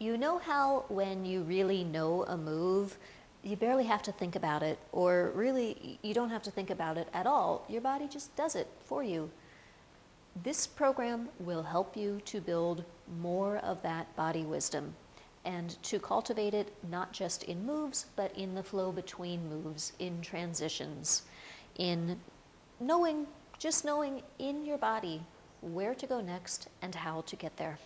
You know how when you really know a move, you barely have to think about it, or really you don't have to think about it at all. Your body just does it for you. This program will help you to build more of that body wisdom and to cultivate it not just in moves, but in the flow between moves, in transitions, in knowing, just knowing in your body where to go next and how to get there.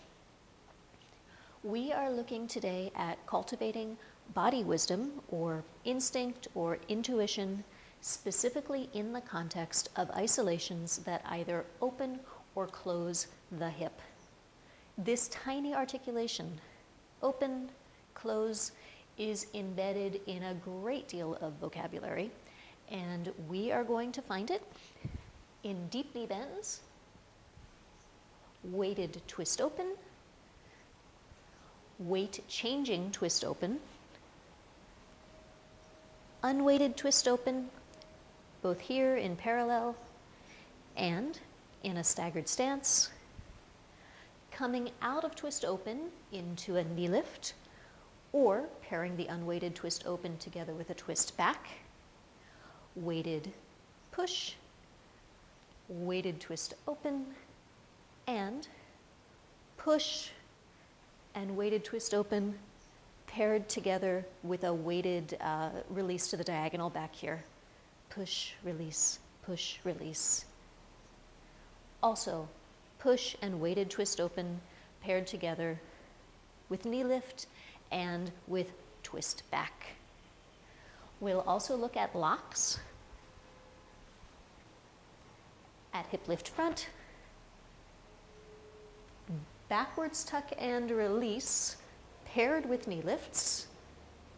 We are looking today at cultivating body wisdom or instinct or intuition, specifically in the context of isolations that either open or close the hip. This tiny articulation, open, close, is embedded in a great deal of vocabulary, and we are going to find it in deep knee bends, weighted twist open, weight changing twist open, unweighted twist open, both here in parallel and in a staggered stance, coming out of twist open into a knee lift, or pairing the unweighted twist open together with a twist back, weighted push, weighted twist open, and push and weighted twist open paired together with a weighted release to the diagonal back here. Push, release, push, release. Also, push and weighted twist open paired together with knee lift and with twist back. We'll also look at locks, at hip lift front, backwards tuck and release paired with knee lifts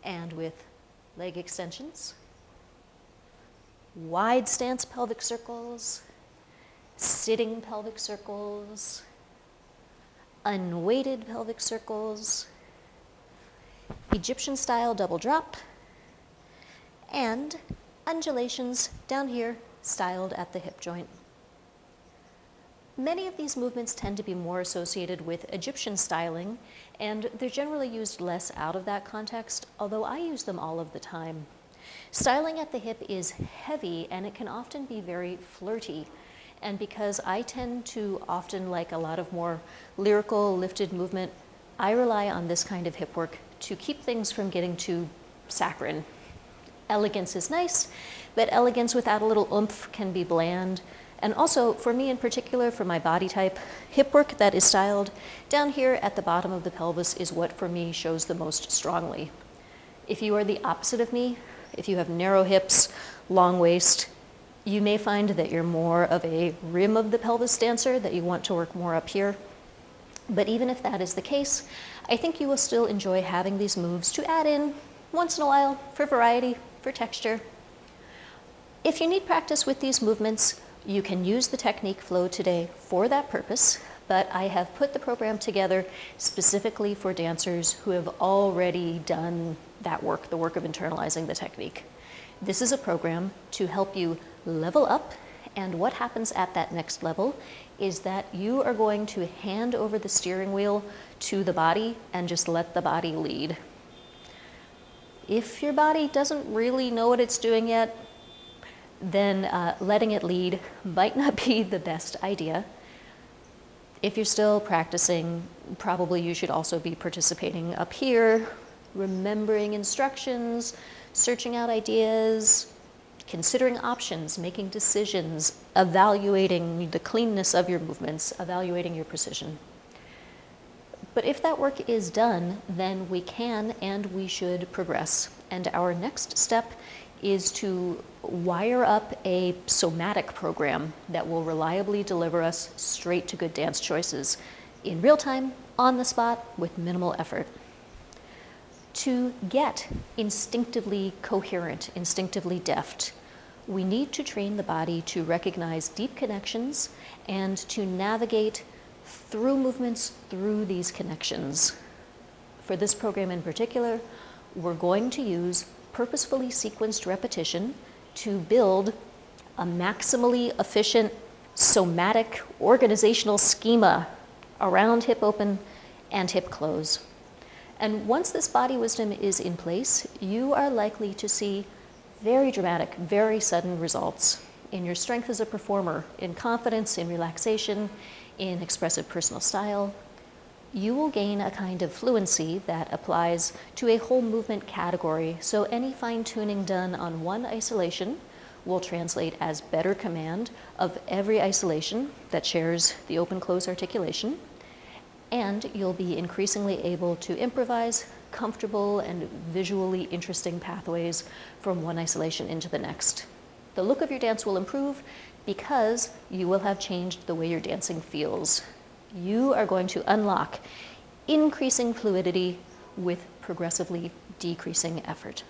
and with leg extensions, wide stance pelvic circles, sitting pelvic circles, unweighted pelvic circles, Egyptian style double drop, and undulations down here styled at the hip joint. Many of these movements tend to be more associated with Egyptian styling, and they're generally used less out of that context, although I use them all of the time. Styling at the hip is heavy, and it can often be very flirty. And because I tend to often like a lot of more lyrical, lifted movement, I rely on this kind of hip work to keep things from getting too saccharine. Elegance is nice, but elegance without a little oomph can be bland. And also, for me in particular, for my body type, hip work that is styled down here at the bottom of the pelvis is what for me shows the most strongly. If you are the opposite of me, if you have narrow hips, long waist, you may find that you're more of a rim of the pelvis dancer, that you want to work more up here. But even if that is the case, I think you will still enjoy having these moves to add in once in a while for variety, for texture. If you need practice with these movements, you can use the technique flow today for that purpose, but I have put the program together specifically for dancers who have already done that work, the work of internalizing the technique. This is a program to help you level up, and what happens at that next level is that you are going to hand over the steering wheel to the body and just let the body lead. If your body doesn't really know what it's doing yet, then letting it lead might not be the best idea. If you're still practicing, probably you should also be participating up here, remembering instructions, searching out ideas, considering options, making decisions, evaluating the cleanness of your movements, evaluating your precision. But if that work is done, then we can and we should progress. And our next step is to wire up a somatic program that will reliably deliver us straight to good dance choices in real time, on the spot, with minimal effort. To get instinctively coherent, instinctively deft, we need to train the body to recognize deep connections and to navigate through movements through these connections. For this program in particular, we're going to use purposefully sequenced repetition to build a maximally efficient somatic organizational schema around hip open and hip close. And once this body wisdom is in place, you are likely to see very dramatic, very sudden results in your strength as a performer, in confidence, in relaxation, in expressive personal style. You will gain a kind of fluency that applies to a whole movement category, so any fine-tuning done on one isolation will translate as better command of every isolation that shares the open-close articulation, and you'll be increasingly able to improvise comfortable and visually interesting pathways from one isolation into the next. The look of your dance will improve because you will have changed the way your dancing feels. You are going to unlock increasing fluidity with progressively decreasing effort.